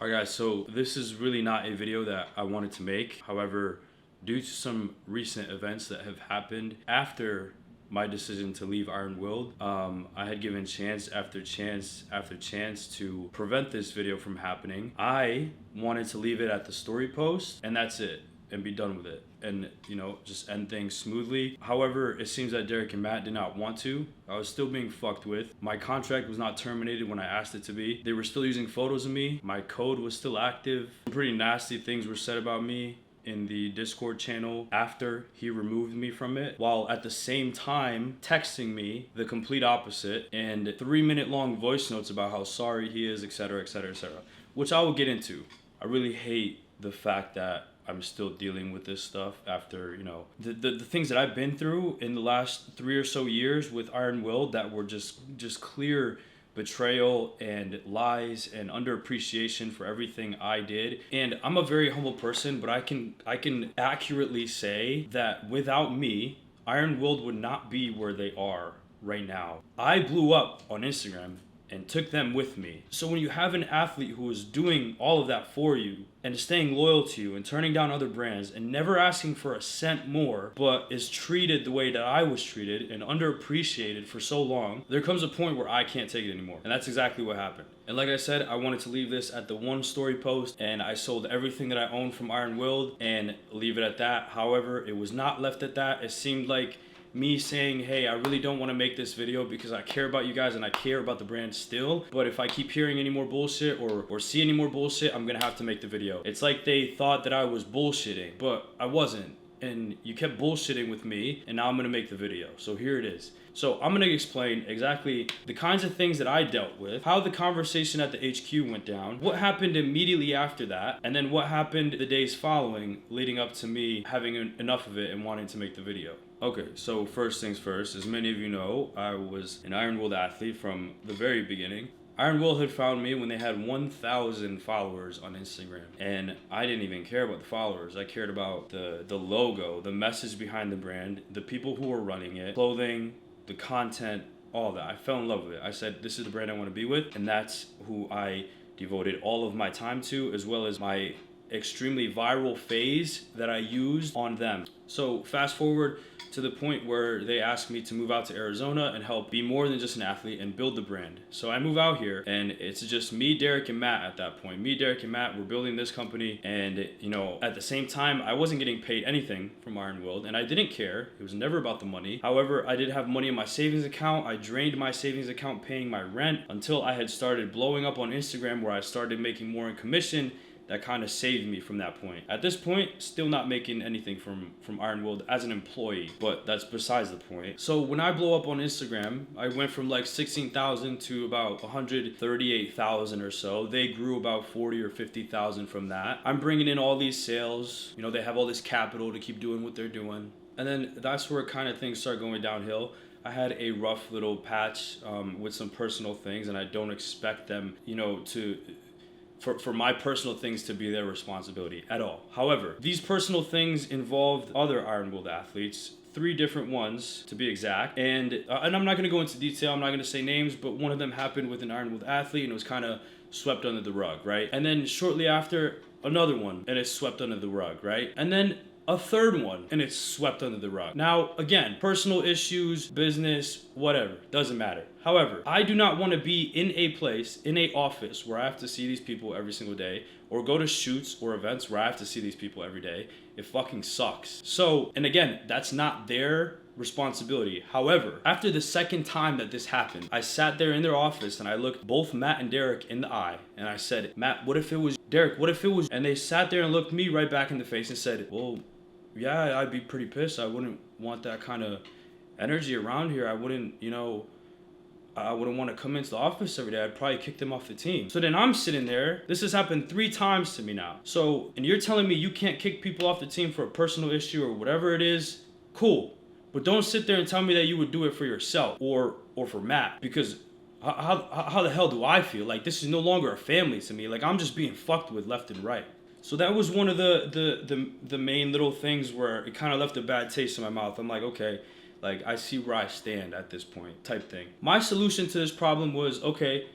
Alright guys, so this is really not a video that I wanted to make. However, due to some recent events that have happened after my decision to leave Iron Willed, I had given chance after chance after chance to prevent this video from happening. I wanted to leave it at the story post and that's it, and be done with it, and just end things smoothly. However, it seems that Derek and Matt did not want to. I was still being fucked with. My contract was not terminated when I asked it to be. They were still using photos of me. My code was still active. Pretty nasty things were said about me in the Discord channel after he removed me from it, while at the same time texting me the complete opposite and 3-minute long voice notes about how sorry he is, etc., etc., etc., which I will get into. I really hate the fact that I'm still dealing with this stuff after, the things that I've been through in the last 3 or so years with Iron Will that were just clear betrayal and lies and underappreciation for everything I did. And I'm a very humble person, but I can accurately say that without me, Iron Willed would not be where they are right now. I blew up on Instagram and took them with me. So when you have an athlete who is doing all of that for you and staying loyal to you and turning down other brands and never asking for a cent more, but is treated the way that I was treated and underappreciated for so long, there comes a point where I can't take it anymore. And that's exactly what happened. And like I said, I wanted to leave this at the one story post, and I sold everything that I owned from Iron Willed and leave it at that. However, it was not left at that. It seemed like me saying, hey, I really don't want to make this video because I care about you guys and I care about the brand still, but if I keep hearing any more bullshit or see any more bullshit, I'm gonna have to make the video. It's like they thought that I was bullshitting, but I wasn't. And you kept bullshitting with me, and now I'm gonna make the video. So here it is. So I'm gonna explain exactly the kinds of things that I dealt with, how the conversation at the HQ went down, what happened immediately after that, and then what happened the days following leading up to me having enough of it and wanting to make the video. Okay, so first things first, as many of you know, I was an Iron Willed athlete from the very beginning. Iron Will had found me when they had 1,000 followers on Instagram, and I didn't even care about the followers. I cared about the logo, the message behind the brand, the people who were running it, clothing, the content, all that. I fell in love with it. I said, this is the brand I want to be with, and that's who I devoted all of my time to, as well as my extremely viral phase that I used on them. So fast forward to the point where they asked me to move out to Arizona and help be more than just an athlete and build the brand. So I move out here, and it's just me, Derek, and Matt at that point. Me, Derek, and Matt were building this company, and at the same time, I wasn't getting paid anything from Iron Willed, and I didn't care. It was never about the money. However, I did have money in my savings account. I drained my savings account paying my rent until I had started blowing up on Instagram, where I started making more in commission. That kind of saved me from that point. At this point, still not making anything from Iron Willed as an employee, but that's besides the point. So when I blow up on Instagram, I went from like 16,000 to about 138,000 or so. They grew about 40 or 50,000 from that. I'm bringing in all these sales. They have all this capital to keep doing what they're doing. And then that's where kind of things start going downhill. I had a rough little patch with some personal things, and I don't expect them, for my personal things to be their responsibility at all. However, these personal things involved other Iron Willed athletes, 3 different ones to be exact, and I'm not going to go into detail, I'm not going to say names, but one of them happened with an Iron Willed athlete and it was kind of swept under the rug, right? And then shortly after, another one, and it's swept under the rug, right? And then a third one, and it's swept under the rug. Now, again, personal issues, business, whatever, doesn't matter. However, I do not want to be in a place, in a office, where I have to see these people every single day, or go to shoots or events where I have to see these people every day. It fucking sucks. So, and again, that's not their responsibility. However, after the second time that this happened, I sat there in their office and I looked both Matt and Derek in the eye, and I said, Matt, what if it was Derek? What if it was? And they sat there and looked me right back in the face and said, well, yeah, I'd be pretty pissed. I wouldn't want that kind of energy around here. I wouldn't want to come into the office every day. I'd probably kick them off the team. So then I'm sitting there. This has happened 3 times to me now. So, and you're telling me you can't kick people off the team for a personal issue or whatever it is? Cool. But don't sit there and tell me that you would do it for yourself or for Matt, because how the hell do I feel? Like, this is no longer a family to me. Like, I'm just being fucked with left and right. So that was one of the main little things where it kind of left a bad taste in my mouth. I'm like, okay, like, I see where I stand at this point type thing. My solution to this problem was, okay,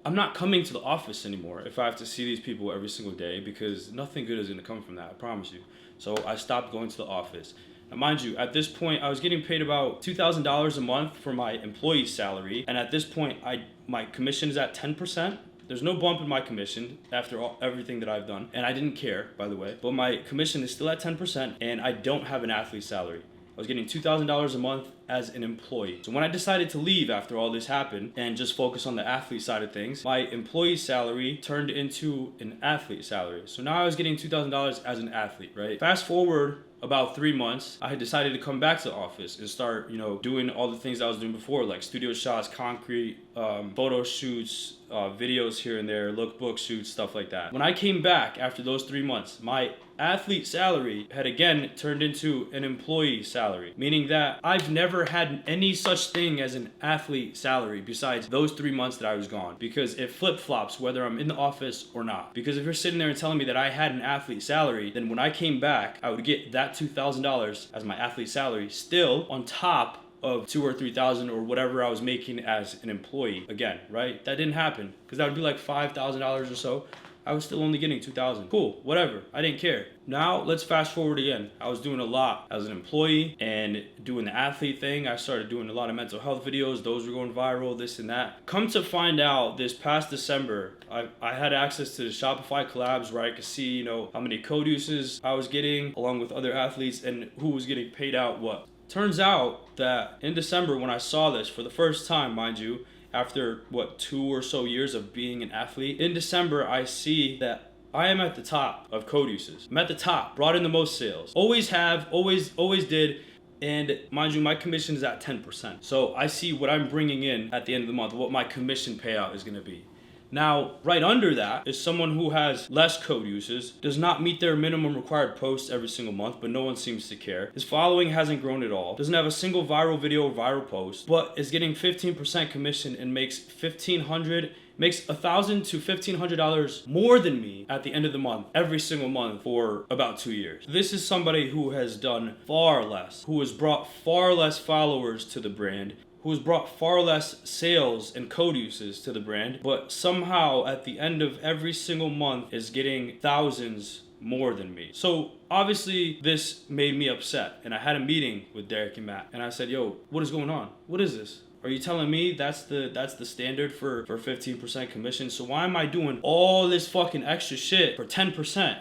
I'm not coming to the office anymore if I have to see these people every single day, because nothing good is going to come from that, I promise you. So I stopped going to the office. Now, mind you, at this point, I was getting paid about $2,000 a month for my employee salary. And at this point, my commission is at 10%. There's no bump in my commission after everything that I've done. And I didn't care, by the way. But my commission is still at 10%, and I don't have an athlete salary. I was getting $2,000 a month as an employee. So when I decided to leave after all this happened and just focus on the athlete side of things, my employee salary turned into an athlete salary. So now I was getting $2,000 as an athlete, right? Fast forward about 3 months, I had decided to come back to the office and start, doing all the things I was doing before, like studio shots, concrete, photo shoots, videos here and there, lookbook shoots, stuff like that. When I came back after those 3 months, my athlete salary had again turned into an employee salary, meaning that I've never had any such thing as an athlete salary besides those 3 months that I was gone, because it flip-flops whether I'm in the office or not. Because if you're sitting there and telling me that I had an athlete salary, then when I came back, I would get that $2,000 as my athlete salary still on top of $2,000 or $3,000 or whatever I was making as an employee again, right? That didn't happen, because that would be like $5,000 or so. I was still only getting $2,000. Cool, whatever. I didn't care. Now let's fast forward again. I was doing a lot as an employee and doing the athlete thing. I started doing a lot of mental health videos. Those were going viral, this and that. Come to find out, this past December, I had access to the Shopify collabs where I could see, how many code uses I was getting along with other athletes and who was getting paid out what. Turns out that in December, when I saw this for the first time, mind you, after 2 or so years of being an athlete, in December I see that I am at the top of code uses. I'm at the top, brought in the most sales. Always have, always did. And mind you, my commission is at 10%. So I see what I'm bringing in at the end of the month, what my commission payout is gonna be. Now, right under that is someone who has less code uses, does not meet their minimum required posts every single month, but no one seems to care. His following hasn't grown at all, doesn't have a single viral video or viral post, but is getting 15% commission and makes $1,500 to $1,500 more than me at the end of the month, every single month for about 2 years. This is somebody who has done far less, who has brought far less followers to the brand, who has brought far less sales and code uses to the brand, but somehow at the end of every single month is getting thousands more than me. So obviously this made me upset, and I had a meeting with Derek and Matt, and I said, yo, what is going on? What is this? Are you telling me that's the standard for 15% commission? So why am I doing all this fucking extra shit for 10%?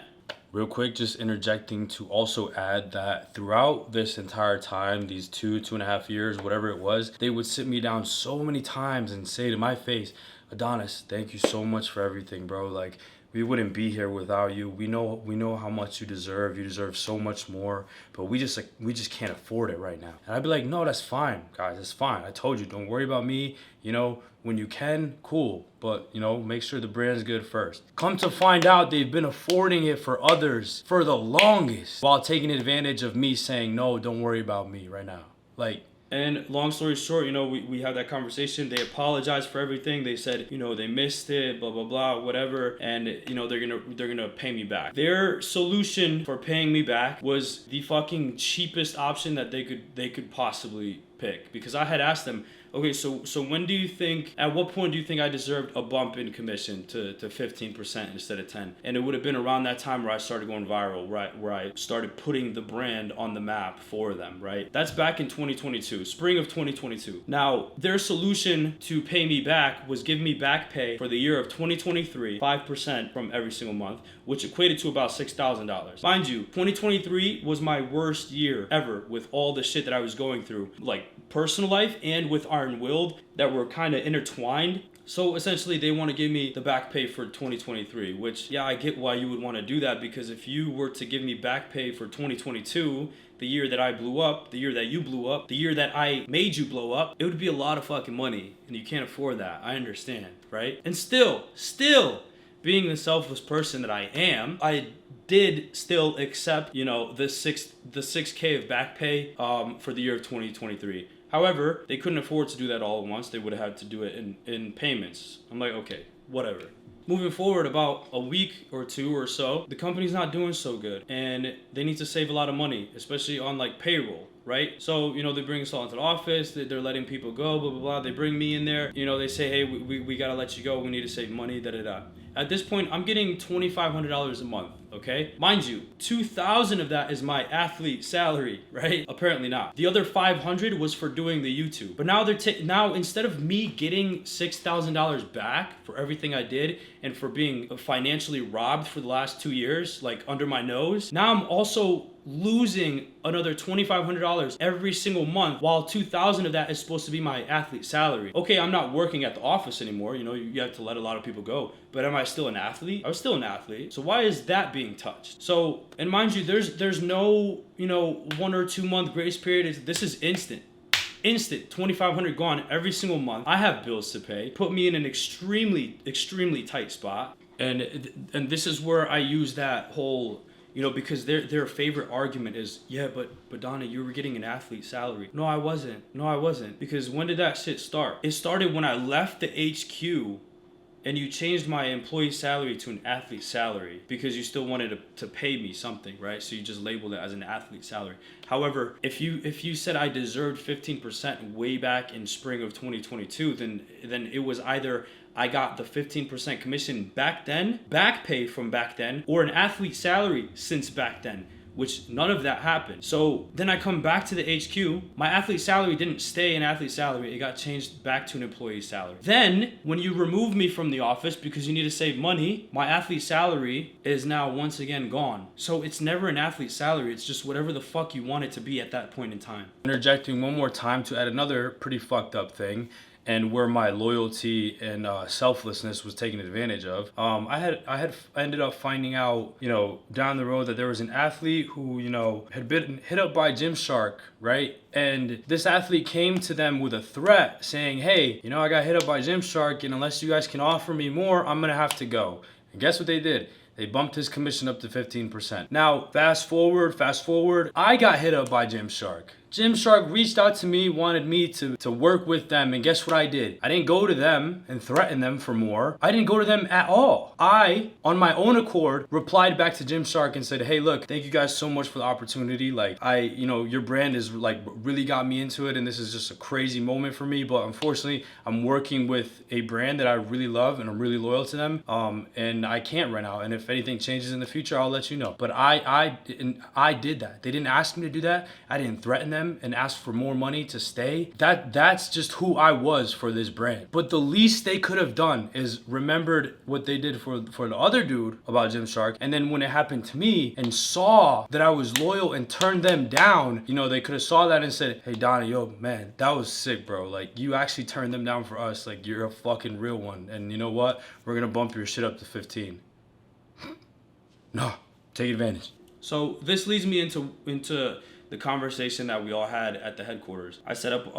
Real quick, just interjecting to also add that throughout this entire time, these 2.5 years, whatever it was, they would sit me down so many times and say to my face, Adonis, thank you so much for everything, bro. Like, we wouldn't be here without you. We know how much you deserve. You deserve so much more, but we just can't afford it right now. And I'd be like, no, that's fine, guys. That's fine. I told you, don't worry about me. When you can, cool. But, make sure the brand's good first. Come to find out, they've been affording it for others for the longest while taking advantage of me saying, no, don't worry about me right now. And long story short, we had that conversation. They apologized for everything. They said, they missed it, blah, blah, blah, whatever. And, they're gonna pay me back. Their solution for paying me back was the fucking cheapest option that they could possibly pick. Because I had asked them, okay, so at what point do you think I deserved a bump in commission to 15% instead of 10? And it would have been around that time where I started going viral, right? Where I started putting the brand on the map for them, right? That's back in 2022, spring of 2022. Now, their solution to pay me back was give me back pay for the year of 2023, 5% from every single month, which equated to about $6,000. Mind you, 2023 was my worst year ever with all the shit that I was going through, like personal life and with Iron Willed, that were kind of intertwined. So essentially they want to give me the back pay for 2023, which, yeah, I get why you would want to do that, because if you were to give me back pay for 2022, the year that I blew up, the year that you blew up, the year that I made you blow up, it would be a lot of fucking money, and you can't afford that. I understand, right? And still, being the selfless person that I am, I did still accept, the 6K of back pay for the year of 2023. However, they couldn't afford to do that all at once. They would have had to do it in payments. I'm like, okay, whatever. Moving forward about a week or two or so, the company's not doing so good and they need to save a lot of money, especially on like payroll, right? So, you know, they bring us all into the office, they're letting people go, blah, blah, blah. They bring me in there, you know, they say, hey, we gotta let you go. We need to save money, da, da, da. At this point, I'm getting $2,500 a month, okay? Mind you, $2,000 of that is my athlete salary, right? Apparently not. The other $500 was for doing the YouTube. But now now instead of me getting $6,000 back for everything I did and for being financially robbed for the last 2 years, like under my nose, now I'm also losing another $2,500 every single month, while $2,000 of that is supposed to be my athlete salary. Okay, I'm not working at the office anymore. You know, you have to let a lot of people go. But am I still an athlete? I was still an athlete. So why is that being touched? So, and mind you, there's no, you know, 1 or 2 month grace period. This is instant. Instant. $2,500 gone every single month. I have bills to pay. Put me in an extremely tight spot. And this is where I use that whole, you know, because their favorite argument is, yeah, but Donna, you were getting an athlete salary. No, I wasn't. Because when did that shit start? It started when I left the HQ and you changed my employee salary to an athlete salary because you still wanted to pay me something, right? So you just labeled it as an athlete salary. However, if you said I deserved 15% way back in spring of 2022, then it was either I got the 15% commission back then, back pay from back then, or an athlete salary since back then, which none of that happened. So then I come back to the HQ. My athlete salary didn't stay an athlete salary. It got changed back to an employee salary. Then when you remove me from the office because you need to save money, my athlete salary is now once again gone. So it's never an athlete salary. It's just whatever the fuck you want it to be at that point in time. Interjecting one more time to add another pretty fucked up thing, and where my loyalty and selflessness was taken advantage of. I ended up finding out, you know, down the road that there was an athlete who, you know, had been hit up by Gymshark, right? And this athlete came to them with a threat saying, hey, you know, I got hit up by Gymshark, and unless you guys can offer me more, I'm gonna have to go. And guess what they did? They bumped his commission up to 15%. Now, fast forward, I got hit up by Gymshark. Gymshark reached out to me, wanted me to work with them, and guess what I did? I didn't go to them and threaten them for more. I didn't go to them at all. I, on my own accord, replied back to Gymshark and said, hey, look, thank you guys so much for the opportunity. Like, you know, your brand is like really got me into it, and this is just a crazy moment for me, but unfortunately, I'm working with a brand that I really love, and I'm really loyal to them, and I can't right now, and if anything changes in the future, I'll let you know. But I did that. They didn't ask me to do that. I didn't threaten them and ask for more money to stay. That's just who I was for this brand. But the least they could have done is remembered what they did for the other dude about Gymshark, and then when it happened to me and saw that I was loyal and turned them down, you know, they could have saw that and said, hey Donnie, yo man, that was sick, bro. Like, you actually turned them down for us. Like, you're a fucking real one, and you know what, we're gonna bump your shit up to 15. No, take advantage. So this leads me into the conversation that we all had at the headquarters. I set up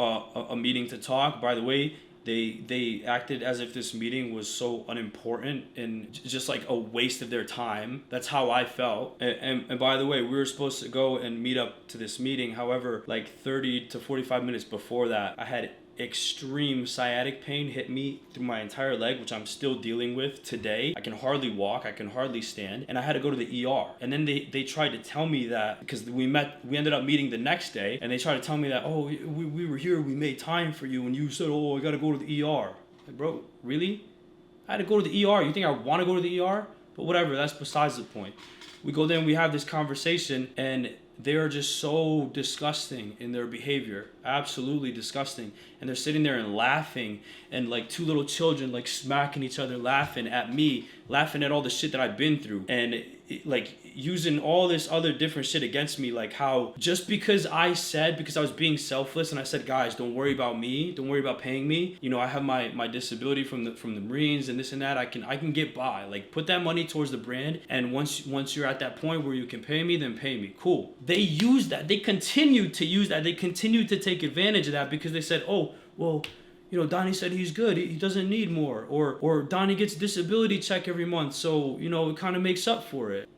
a meeting to talk. By the way, they acted as if this meeting was so unimportant and just like a waste of their time. That's how I felt. And by the way, we were supposed to go and meet up to this meeting. However, like 30 to 45 minutes before that, I had extreme sciatic pain hit me through my entire leg, which I'm still dealing with today. I can hardly walk, I can hardly stand, and I had to go to the ER. And then they tried to tell me that, because we ended up meeting the next day, and they tried to tell me that, oh, we were here, we made time for you, and you said, oh, I gotta go to the ER. Like, bro, really? I had to go to the ER. You think I want to go to the ER? But whatever, that's besides the point. We go there and we have this conversation, and they are just so disgusting in their behavior, absolutely disgusting. And they're sitting there and laughing, and like two little children like smacking each other, laughing at me, laughing at all the shit that I've been through, and like using all this other different shit against me, like how just because I was being selfless and I said, guys, don't worry about me, don't worry about paying me, you know, I have my disability from the Marines and this and that, I can get by, like put that money towards the brand, and once you're at that point where you can pay me, then pay me. Cool. They use that, they continued to use that, they continued to take advantage of that, because they said, oh, well, you know, Donnie said he's good, he doesn't need more, or Donnie gets disability check every month, so, you know, it kind of makes up for it.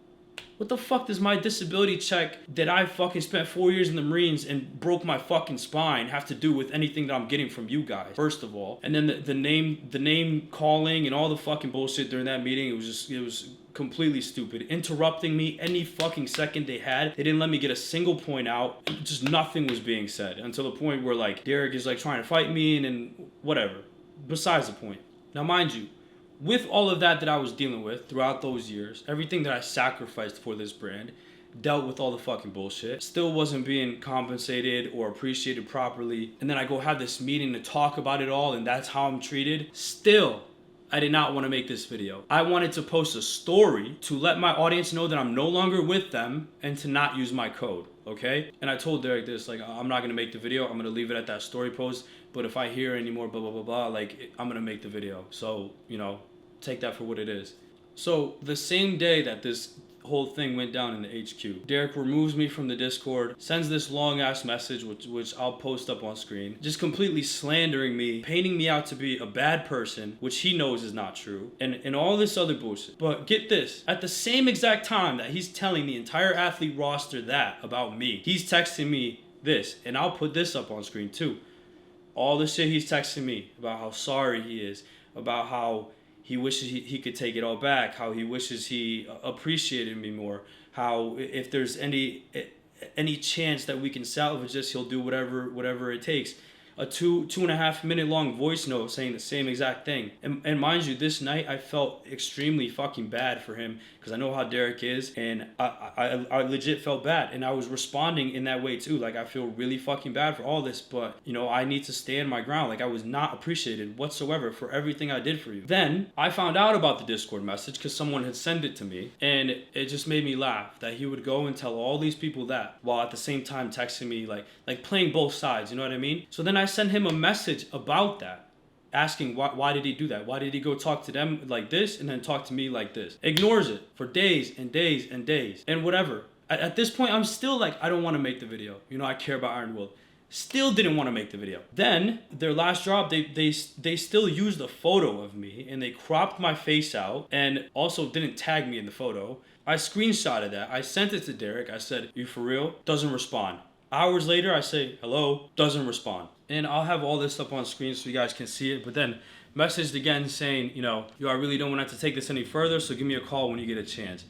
What the fuck does my disability check that I fucking spent 4 years in the Marines and broke my fucking spine have to do with anything that I'm getting from you guys, first of all? And then the name calling and all the fucking bullshit during that meeting, it was completely stupid. Interrupting me any fucking second they had. They didn't let me get a single point out. Just nothing was being said until the point where like Derek is like trying to fight me and then whatever. Besides the point. Now mind you, with all of that I was dealing with throughout those years, everything that I sacrificed for this brand, dealt with all the fucking bullshit, still wasn't being compensated or appreciated properly, and then I go have this meeting to talk about it all and that's how I'm treated, still I did not want to make this video. I wanted to post a story to let my audience know that I'm no longer with them and to not use my code, okay? And I told Derek this, like, I'm not going to make the video. I'm going to leave it at that story post. But if I hear any more blah, blah, blah, blah, like, I'm going to make the video. So, you know, take that for what it is. So the same day that this whole thing went down in the HQ, Derek removes me from the Discord, sends this long ass message which I'll post up on screen, just completely slandering me, painting me out to be a bad person, which he knows is not true, and all this other bullshit. But get this, at the same exact time that he's telling the entire athlete roster that about me, he's texting me this, and I'll put this up on screen too. All the shit he's texting me about how sorry he is, about how he wishes he could take it all back, how he wishes he appreciated me more, how if there's any chance that we can salvage this, he'll do whatever it takes. A 2.5 minute long voice note saying the same exact thing. And mind you, this night I felt extremely fucking bad for him because I know how Derek is, and I legit felt bad, and I was responding in that way too. Like, I feel really fucking bad for all this, but you know, I need to stand my ground. Like, I was not appreciated whatsoever for everything I did for you. Then I found out about the Discord message because someone had sent it to me, and it just made me laugh that he would go and tell all these people that while at the same time texting me, like playing both sides, you know what I mean? So then I sent him a message about that, asking why did he do that? Why did he go talk to them like this and then talk to me like this? Ignores it for days and days and days and whatever. At this point, I'm still like, I don't want to make the video. You know, I care about Iron Will. Still didn't want to make the video. Then their last drop, they still used a photo of me and they cropped my face out and also didn't tag me in the photo. I screenshotted that. I sent it to Derek. I said, "You for real?" Doesn't respond. Hours later, I say, "Hello," doesn't respond. And I'll have all this up on screen so you guys can see it. But then messaged again saying, you know, "Yo, I really don't want to take this any further, so give me a call when you get a chance."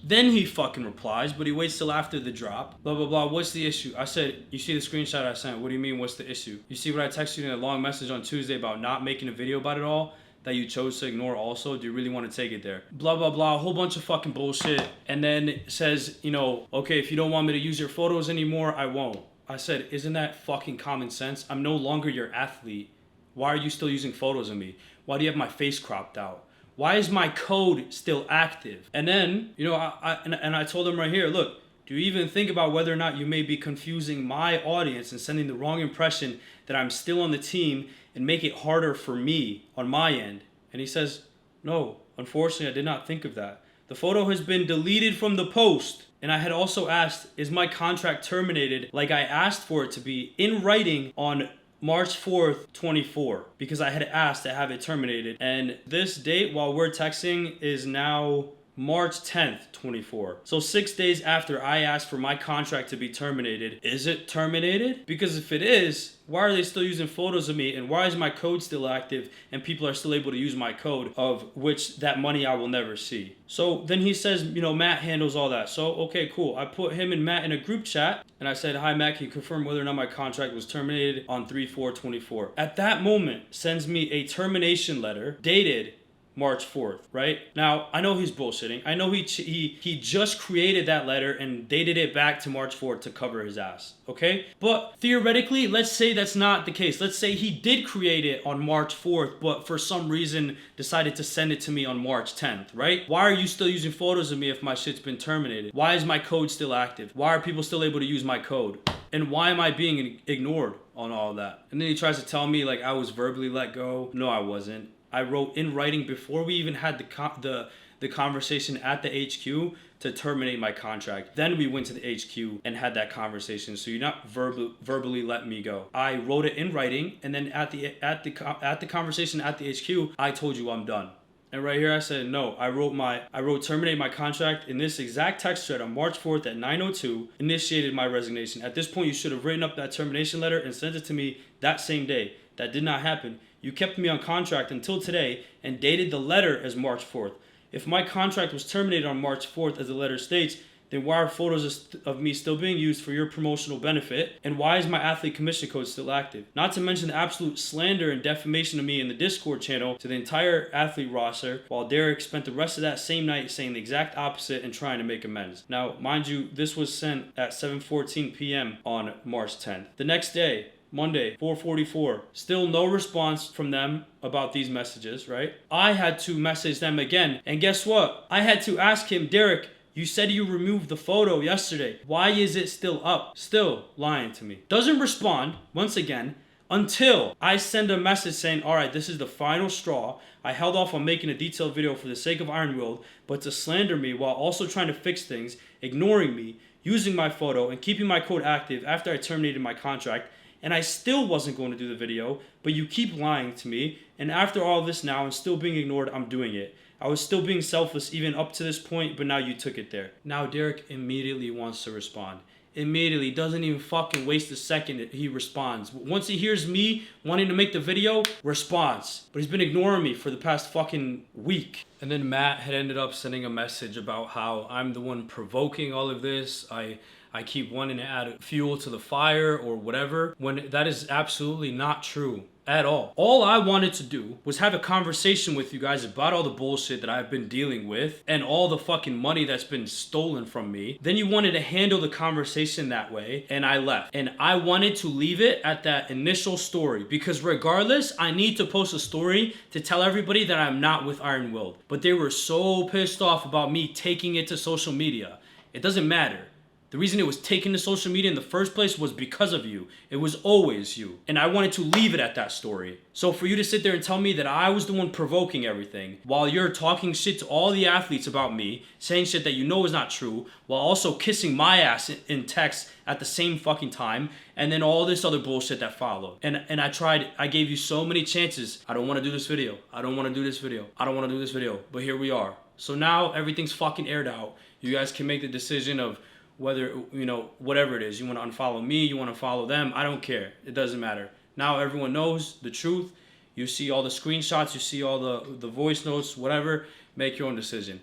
Then he fucking replies, but he waits till after the drop. Blah, blah, blah. What's the issue? I said, "You see the screenshot I sent? What do you mean, what's the issue? You see what I texted you in a long message on Tuesday about not making a video about it all? That you chose to ignore also? Do you really want to take it there?" Blah, blah, blah. A whole bunch of fucking bullshit. And then says, you know, "Okay, if you don't want me to use your photos anymore, I won't." I said, "Isn't that fucking common sense? I'm no longer your athlete. Why are you still using photos of me? Why do you have my face cropped out? Why is my code still active?" And then, you know, I told him right here, "Look, do you even think about whether or not you may be confusing my audience and sending the wrong impression that I'm still on the team and make it harder for me on my end?" And he says, "No, unfortunately, I did not think of that. The photo has been deleted from the post." And I had also asked, "Is my contract terminated?" like I asked for it to be in writing on March 4th, 24, because I had asked to have it terminated. And this date, while we're texting, is now March 10th, 24. So 6 days after I asked for my contract to be terminated, is it terminated? Because if it is, why are they still using photos of me? And why is my code still active and people are still able to use my code, of which that money I will never see? So then he says, you know, Matt handles all that. So, okay, cool. I put him and Matt in a group chat and I said, "Hi, Matt, can you confirm whether or not my contract was terminated on 3/4/24? At that moment, sends me a termination letter dated March 4th, right? Now, I know he's bullshitting. I know he just created that letter and dated it back to March 4th to cover his ass, okay? But theoretically, let's say that's not the case. Let's say he did create it on March 4th, but for some reason decided to send it to me on March 10th, right? Why are you still using photos of me if my shit's been terminated? Why is my code still active? Why are people still able to use my code? And why am I being ignored on all of that? And then he tries to tell me like I was verbally let go. No, I wasn't. I wrote in writing before we even had the conversation at the HQ to terminate my contract. Then we went to the HQ and had that conversation. So you're not verbally let me go. I wrote it in writing, and then at the conversation at the HQ, I told you I'm done. And right here I said, no, I wrote terminate my contract in this exact text thread on March 4th at 9:02, initiated my resignation. At this point, you should have written up that termination letter and sent it to me that same day. That did not happen. You kept me on contract until today and dated the letter as March 4th. If my contract was terminated on March 4th, as the letter states, then why are photos of me still being used for your promotional benefit? And why is my athlete commission code still active? Not to mention the absolute slander and defamation of me in the Discord channel to the entire athlete roster, while Derek spent the rest of that same night saying the exact opposite and trying to make amends. Now, mind you, this was sent at 7:14 p.m. on March 10th. The next day, Monday, 4:44. Still no response from them about these messages, right? I had to message them again. And guess what? I had to ask him, Derek, you said you removed the photo yesterday. Why is it still up? Still lying to me. Doesn't respond, once again, until I send a message saying, all right, this is the final straw. I held off on making a detailed video for the sake of Iron Willed, but to slander me while also trying to fix things, ignoring me, using my photo, and keeping my code active after I terminated my contract, and I still wasn't going to do the video, but you keep lying to me, and after all this now and still being ignored, I'm doing it. I was still being selfless even up to this point, but now you took it there. Now Derek immediately wants to respond. Immediately, doesn't even fucking waste a second, he responds. Once he hears me wanting to make the video, responds. But he's been ignoring me for the past fucking week. And then Matt had ended up sending a message about how I'm the one provoking all of this. I keep wanting to add fuel to the fire or whatever, when that is absolutely not true at all. All I wanted to do was have a conversation with you guys about all the bullshit that I've been dealing with and all the fucking money that's been stolen from me. Then you wanted to handle the conversation that way, and I left. And I wanted to leave it at that initial story, because regardless, I need to post a story to tell everybody that I'm not with Iron Willed. But they were so pissed off about me taking it to social media. It doesn't matter. The reason it was taken to social media in the first place was because of you. It was always you. And I wanted to leave it at that story. So for you to sit there and tell me that I was the one provoking everything, while you're talking shit to all the athletes about me, saying shit that you know is not true, while also kissing my ass in text at the same fucking time, and then all this other bullshit that followed. And I gave you so many chances. I don't want to do this video. I don't want to do this video. I don't want to do this video. But here we are. So now everything's fucking aired out. You guys can make the decision of whether, you know, whatever it is. You want to unfollow me, you want to follow them, I don't care. It doesn't matter. Now everyone knows the truth. You see all the screenshots, you see all the voice notes, whatever. Make your own decision.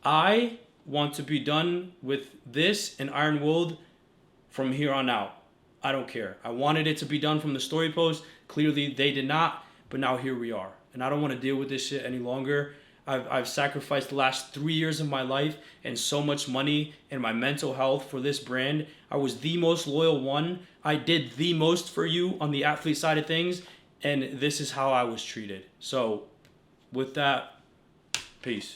I want to be done with this and Iron Willed from here on out. I don't care. I wanted it to be done from the story post. Clearly they did not, but now here we are. And I don't want to deal with this shit any longer. I've sacrificed the last 3 years of my life and so much money and my mental health for this brand. I was the most loyal one. I did the most for you on the athlete side of things, and this is how I was treated. So with that, peace.